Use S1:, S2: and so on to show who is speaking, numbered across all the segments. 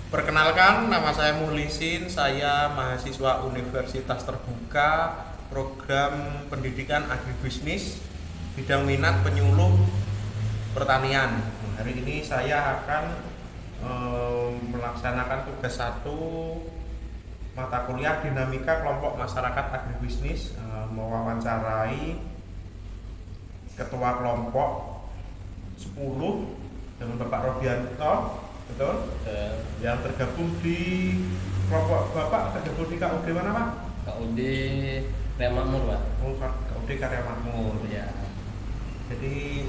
S1: Perkenalkan, nama saya Muhlisin, saya mahasiswa Universitas Terbuka, program pendidikan agribisnis, bidang minat penyuluh pertanian. Hari ini saya akan melaksanakan tugas satu mata kuliah dinamika kelompok masyarakat agribisnis, mewawancarai ketua kelompok 10 dengan Bapak Robianto. Betul? Yang tergabung di kelompok Bapak tergabung di KUD mana Pak?
S2: KUD Karya Makmur Pak.
S1: Oh, KUD Karya Makmur
S2: Ya.
S1: Jadi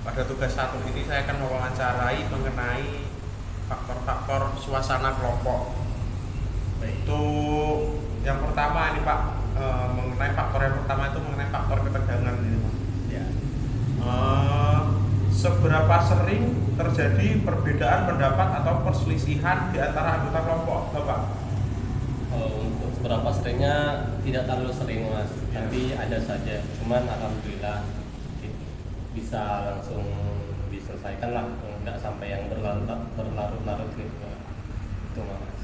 S1: pada tugas satu ini saya akan mewawancarai mengenai faktor-faktor suasana kelompok. Itu yang pertama ini Pak, mengenai faktor yang pertama itu mengenai faktor ketegangan ini Pak.
S2: Ya.
S1: Seberapa sering terjadi perbedaan pendapat atau perselisihan di antara anggota kelompok Bapak?
S2: Untuk seberapa seringnya tidak terlalu sering Mas, tapi ada saja. Cuman alhamdulillah bisa langsung diselesaikan lah, nggak sampai yang berlarut-larut gitu. Itu Mas.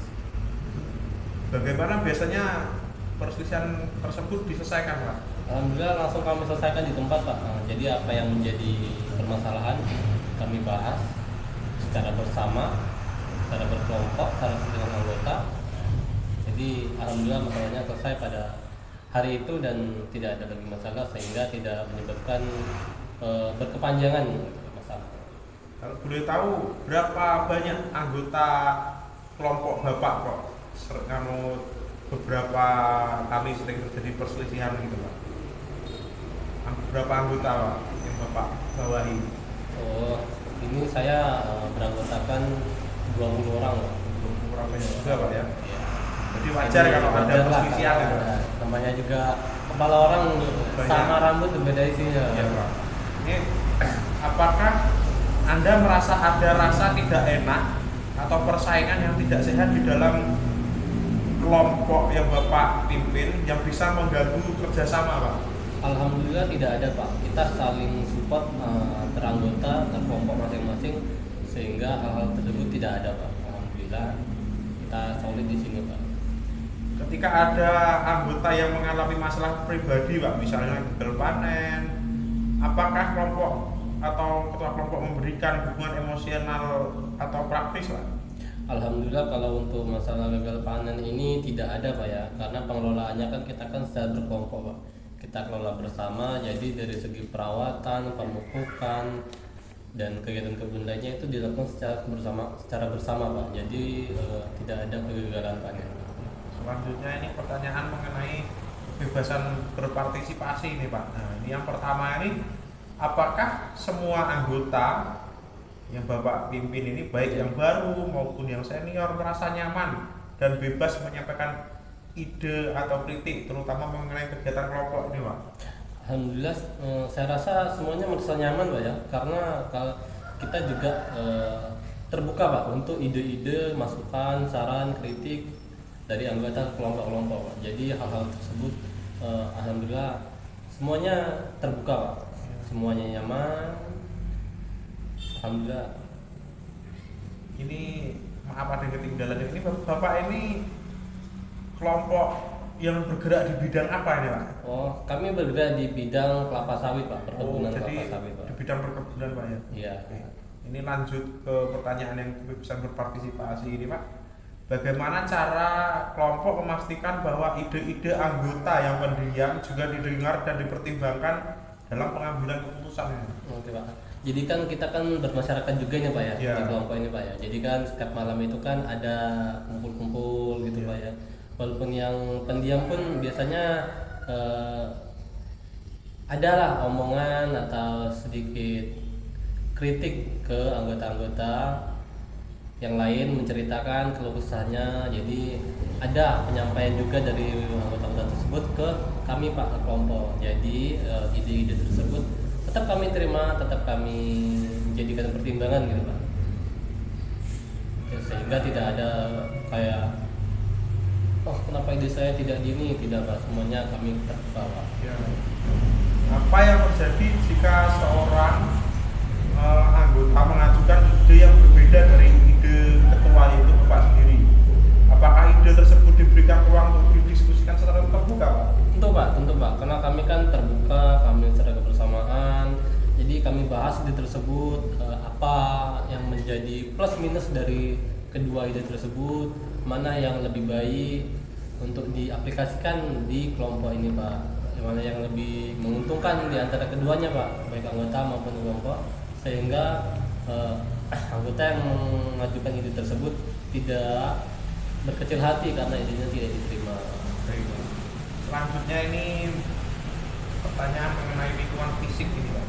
S1: Bagaimana biasanya perselisihan tersebut diselesaikan Pak?
S2: Alhamdulillah langsung kami selesaikan di tempat Pak. Jadi apa yang menjadi permasalahan kami bahas secara bersama, secara berkelompok, secara dengan anggota. Jadi alhamdulillah masalahnya selesai pada hari itu dan tidak ada lagi masalah sehingga tidak menyebabkan berkepanjangan masalah.
S1: Kalau boleh tahu berapa banyak anggota kelompok Bapak kok kamu beberapa kali sering terjadi perselisihan gitu Pak? Berapa anggota Pak yang Bapak bawahi?
S2: Oh, ini saya beranggotakan 20 orang Pak.
S1: 20 orang banyak juga Pak ya?
S2: Ya.
S1: Jadi wajar kalau ada perselisihan ya Pak?
S2: Namanya juga kepala orang
S1: banyak.
S2: Sama rambut berbeda isinya.
S1: Ya Pak. Ini apakah Anda merasa ada rasa tidak enak atau persaingan yang tidak sehat di dalam kelompok yang Bapak pimpin yang bisa mengganggu kerjasama Pak?
S2: Alhamdulillah tidak ada Pak. Kita saling support teranggota terkelompok masing-masing sehingga hal-hal tersebut tidak ada Pak. Alhamdulillah kita solid di sini Pak.
S1: Ketika ada anggota yang mengalami masalah pribadi Pak, misalnya gagal panen, apakah kelompok atau ketua kelompok memberikan dukungan emosional atau praktis Pak?
S2: Alhamdulillah kalau untuk masalah gagal panen ini tidak ada Pak ya, karena pengelolaannya kan kita kan secara berkelompok Pak. Kita kelola bersama, jadi dari segi perawatan, pemupukan, dan kegiatan kebun lainnya itu dilakukan secara bersama Pak. Jadi tidak ada kegagalan panen.
S1: Selanjutnya ini pertanyaan mengenai kebebasan berpartisipasi ini Pak. Nah ini yang pertama ini, apakah semua anggota yang Bapak pimpin ini baik yang baru maupun yang senior merasa nyaman dan bebas menyampaikan ide atau kritik terutama mengenai kegiatan kelompok ini Pak?
S2: Alhamdulillah saya rasa semuanya merasa nyaman Pak ya, karena kalau kita juga terbuka Pak untuk ide-ide, masukan, saran, kritik dari anggota kelompok-kelompok Pak. Jadi hal-hal tersebut alhamdulillah semuanya terbuka Pak, semuanya nyaman. Alhamdulillah.
S1: Ini maaf ada ketinggalan ini Bapak ini kelompok yang bergerak di bidang apa ini Pak?
S2: Oh, kami bergerak di bidang kelapa sawit Pak, perkebunan kelapa sawit Pak.
S1: Di bidang perkebunan Pak ya?
S2: Iya.
S1: Oke. Ini lanjut ke pertanyaan yang kebebasan berpartisipasi ini Pak. Bagaimana cara kelompok memastikan bahwa ide-ide anggota yang pendiam juga didengar dan dipertimbangkan dalam pengambilan keputusan ini?
S2: Oke Pak. Jadi kan kita kan bermasyarakat juga nih Pak ya, di kelompok ini Pak ya. Jadi kan setiap malam itu kan ada kumpul-kumpul gitu Pak ya. Walaupun yang pendiam pun biasanya ada lah omongan atau sedikit kritik ke anggota-anggota yang lain menceritakan keluh kesahnya. Jadi ada penyampaian juga dari anggota-anggota tersebut ke kami Pak, ke kelompok. Jadi ide-ide tersebut tetap kami terima, tetap kami jadikan pertimbangan gitu Pak. Ya, sehingga tidak ada kayak oh kenapa ide saya tidak gini, tidak Pak, semuanya kami terbuka Pak.
S1: Ya. Apa yang terjadi jika seorang anggota mengajukan ide yang berbeda dari ide ketua itu Bapak
S2: menjadi plus minus dari kedua ide tersebut, mana yang lebih baik untuk diaplikasikan di kelompok ini Pak, mana yang lebih menguntungkan di antara keduanya Pak, baik anggota maupun kelompok, sehingga anggota yang mengajukan ide tersebut tidak berkecil hati karena idenya tidak diterima.
S1: Baik. Selanjutnya ini pertanyaan mengenai lingkungan fisik ini Pak.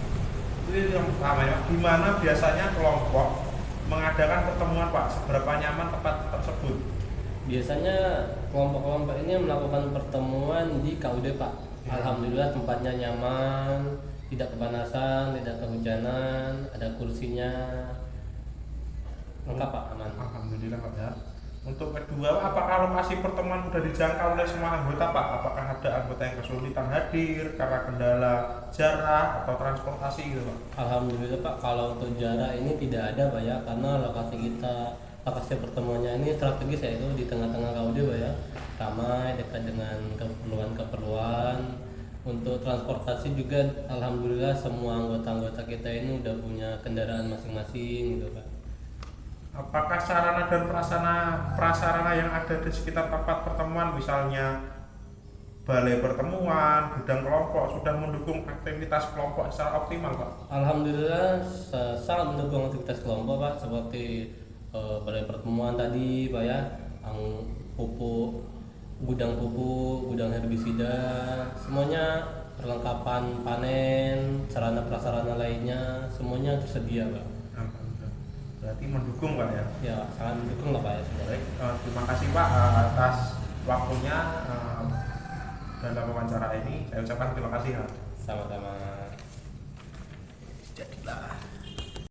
S1: Itu yang pertama ya, di mana biasanya kelompok mengadakan pertemuan Pak, seberapa nyaman tempat tersebut?
S2: Biasanya kelompok-kelompok ini melakukan pertemuan di KUD Pak.
S1: Ya.
S2: Alhamdulillah tempatnya nyaman, tidak kepanasan, tidak kehujanan, ada kursinya, lengkap Pak, aman.
S1: Alhamdulillah Pak ya. Untuk kedua, apakah lokasi pertemuan sudah dijangkau oleh semua anggota Pak? Apakah ada anggota yang kesulitan hadir karena kendala jarak atau transportasi gitu Pak?
S2: Alhamdulillah Pak, kalau untuk jarak ini tidak ada Pak ya, karena lokasi pertemuannya ini strategis, yaitu di tengah-tengah KUD Pak ya, ramai, dekat dengan keperluan. Untuk transportasi juga alhamdulillah semua anggota-anggota kita ini udah punya kendaraan masing-masing gitu Pak.
S1: Apakah sarana dan prasarana yang ada di sekitar tempat pertemuan, misalnya balai pertemuan, gudang kelompok, sudah mendukung aktivitas kelompok secara optimal Pak?
S2: Alhamdulillah sangat mendukung aktivitas kelompok Pak, seperti balai pertemuan tadi Pak ya, gudang pupuk, gudang herbisida, semuanya perlengkapan panen, sarana prasarana lainnya semuanya tersedia Pak.
S1: Alhamdulillah. Berarti mendukung Pak ya?
S2: Ya sangat mendukung lah Pak ya.
S1: Baik, terima kasih Pak atas waktunya dalam wawancara ini. Saya ucapkan terima kasih.
S2: Sama-sama.